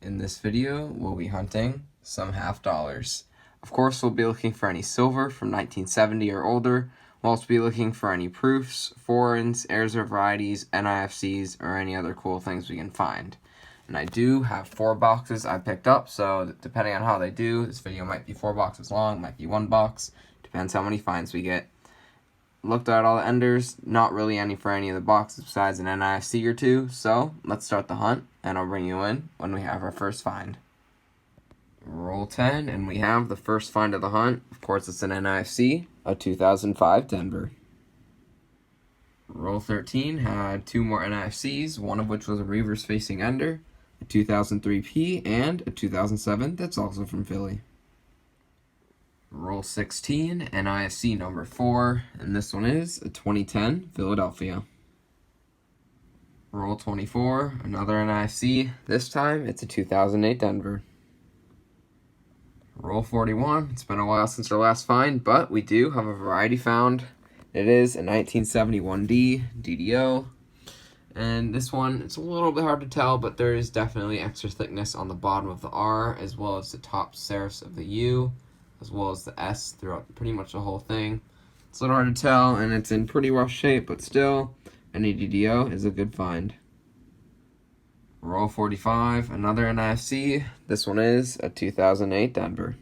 In this video, we'll be hunting some half dollars. Of course, we'll be looking for any silver from 1970 or older. We'll also be looking for any proofs, foreigns, heirs or varieties, NIFCs, or any other cool things we can find. And I do have 4 boxes I picked up, so depending on how they do, this video might be 4 boxes long, might be 1 box. Depends how many finds we get. Looked at all the enders, not really any for any of the boxes besides an NIFC or 2, so let's start the hunt, and I'll bring you in when we have our first find. Roll 10, and we have the first find of the hunt. Of course, it's an NIFC, a 2005 Denver. Roll 13 had 2 more NIFCs, one of which was a reverse facing ender, a 2003 P, and a 2007 that's also from Philly. Roll 16, NIFC number 4, and this one is a 2010 Philadelphia. Roll 24, another NIFC, this time it's a 2008 Denver. Roll 41, it's been a while since our last find, but we do have a variety found. It is a 1971D DDO, and this one, it's a little bit hard to tell, but there is definitely extra thickness on the bottom of the R, as well as the top serifs of the U, as well as the S throughout pretty much the whole thing. It's a little hard to tell, and it's in pretty rough shape, but still, any DDO is a good find. Roll 45, another NIFC. This one is a 2008 Denver.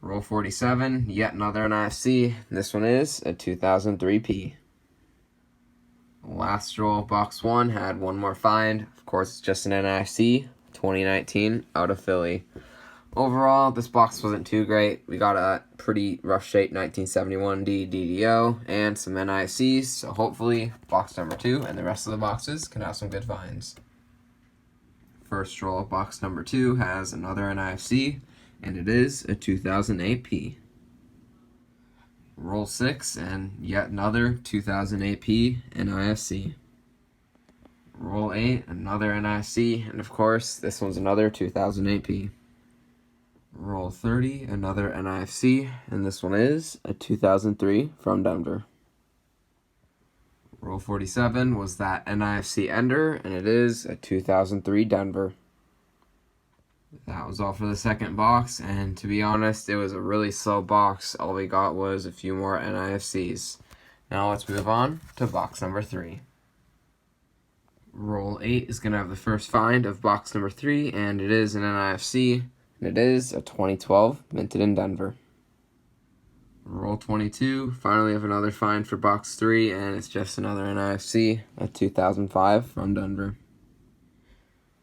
Roll 47, yet another NIFC. This one is a 2003 P. Last roll, box 1, had one more find. Of course, it's just an NIFC, 2019, out of Philly. Overall, this box wasn't too great. We got a pretty rough shape 1971D DDO and some NIFCs, so hopefully box number 2 and the rest of the boxes can have some good finds. First roll of box number 2 has another NIFC, and it is a 2008 P. Roll 6 and yet another 2008 P NIFC. Roll 8, another NIFC, and of course, this one's another 2008 P. Roll 30, another NIFC, and this one is a 2003 from Denver. Roll 47 was that NIFC ender, and it is a 2003 Denver. That was all for the second box, and to be honest, it was a really slow box. All we got was a few more NIFCs. Now let's move on to box number 3. Roll 8 is going to have the first find of box number 3, and it is an NIFC. And it is a 2012 minted in Denver. Roll 22, finally have another find for box 3, and it's just another NIFC, a 2005 from Denver.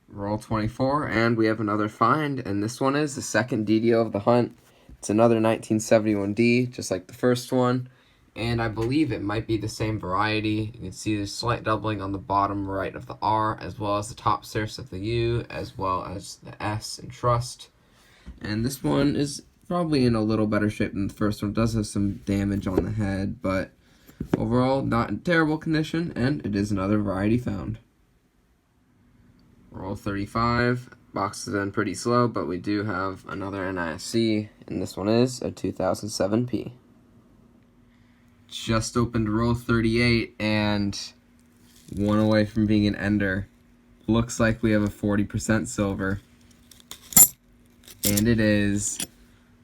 Roll 24, and we have another find, and this one is the second DDO of the hunt. It's another 1971D, just like the first one, and I believe it might be the same variety. You can see there's slight doubling on the bottom right of the R, as well as the top serifs of the U, as well as the S and Trust. And this one is probably in a little better shape than the first one. It does have some damage on the head, but overall not in terrible condition, and it is another variety found. Roll 35. Box has been pretty slow, but we do have another NIFC, and this one is a 2007 P. Just opened roll 38, and one away from being an ender. Looks like we have a 40% silver. And it is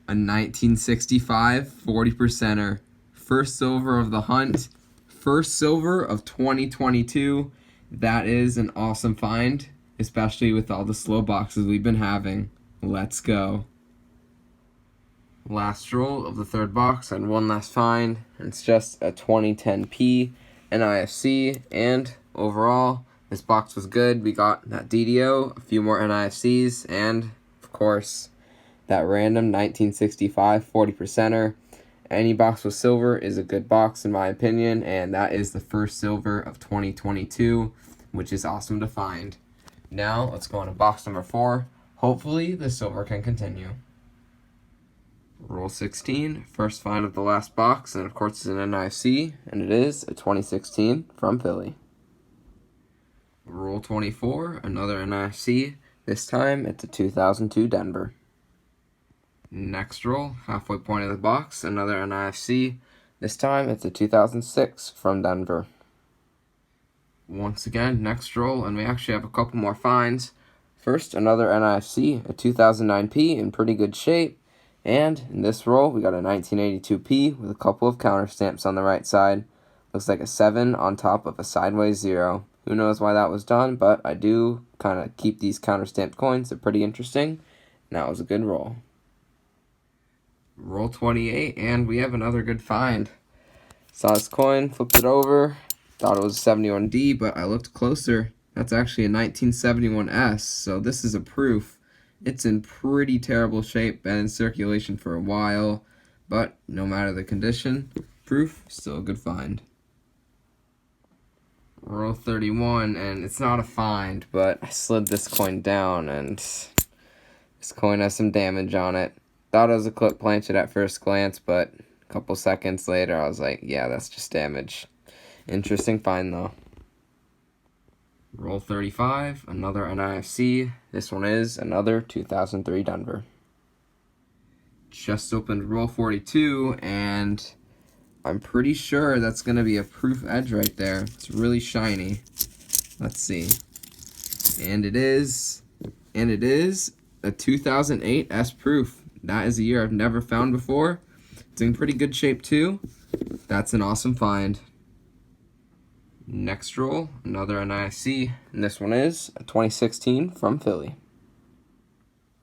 a 1965 40%er. First silver of the hunt. First silver of 2022. That is an awesome find, especially with all the slow boxes we've been having. Let's go. Last roll of the third box and one last find. It's just a 2010 P NIFC, and overall, this box was good. We got that DDO, a few more NIFCs, and of course, that random 1965 40%er. Any box with silver is a good box in my opinion, and that is the first silver of 2022, which is awesome to find. Now, let's go on to box number 4. Hopefully, the silver can continue. Roll 16, first find of the last box, and of course it's an NIFC, and it is a 2016 from Philly. Roll 24, another NIFC. This time, it's a 2002 Denver. Next roll, halfway point of the box, another NIFC. This time, it's a 2006 from Denver. Once again, next roll, and we actually have a couple more finds. First, another NIFC, a 2009P in pretty good shape. And in this roll, we got a 1982P with a couple of counter stamps on the right side. Looks like a 7 on top of a sideways 0. Who knows why that was done, but I do kind of keep these counter stamped coins. They're pretty interesting. And that was a good roll. Roll 28, and we have another good find. Saw this coin, flipped it over, thought it was a 71D, but I looked closer. That's actually a 1971S, so this is a proof. It's in pretty terrible shape, been in circulation for a while, but no matter the condition, proof, still a good find. Roll 31, and it's not a find, but I slid this coin down, and this coin has some damage on it. Thought it was a clip planchet at first glance, but a couple seconds later, I was like, yeah, that's just damage. Interesting find, though. Roll 35, another NIFC. This one is another 2003 Denver. Just opened roll 42, and I'm pretty sure that's going to be a proof edge right there. It's really shiny. Let's see. And it is a 2008 S proof. That is a year I've never found before. It's in pretty good shape too. That's an awesome find. Next roll, another NIFC, and this one is a 2016 from Philly.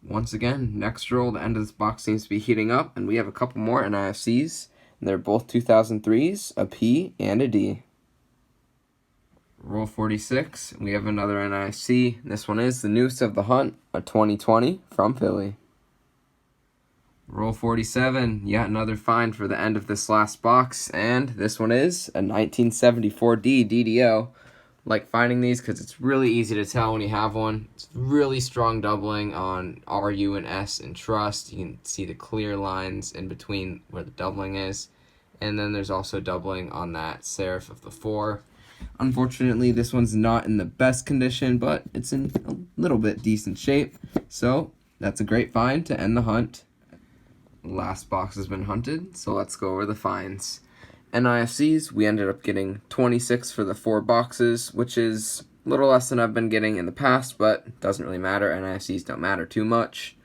Once again, next roll, the end of this box seems to be heating up, and we have a couple more NIFCs, and they're both 2003s, a P and a D. Roll 46, we have another NIFC, and this one is the Noose of the Hunt, a 2020 from Philly. Roll 47, yet another find for the end of this last box, and this one is a 1974D DDO. Like finding these because it's really easy to tell when you have one. It's really strong doubling on RU and S and Trust. You can see the clear lines in between where the doubling is. And then there's also doubling on that Serif of the 4. Unfortunately, this one's not in the best condition, but it's in a little bit decent shape. So that's a great find to end the hunt. Last box has been hunted, so let's go over the finds. NIFCs, we ended up getting 26 for the 4 boxes, which is a little less than I've been getting in the past, but doesn't really matter. NIFCs don't matter too much.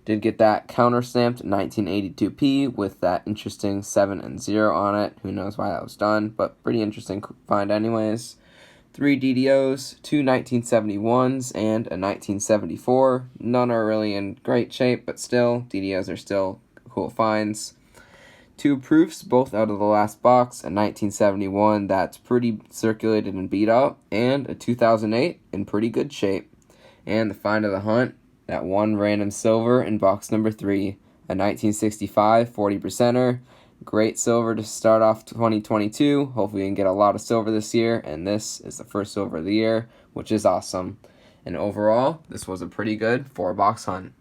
Did get that counter-stamped 1982P with that interesting 7 and 0 on it. Who knows why that was done, but pretty interesting find anyways. 3 DDOs, 2 1971s, and a 1974. None are really in great shape, but still, DDOs are still cool finds. 2 proofs, both out of the last box, a 1971 that's pretty circulated and beat up, and a 2008 in pretty good shape. And the find of the hunt, that one random silver in box number 3, a 1965 40%er. Great silver to start off 2022. Hopefully we can get a lot of silver this year, and this is the first silver of the year, which is awesome. And overall, this was a pretty good 4-box hunt.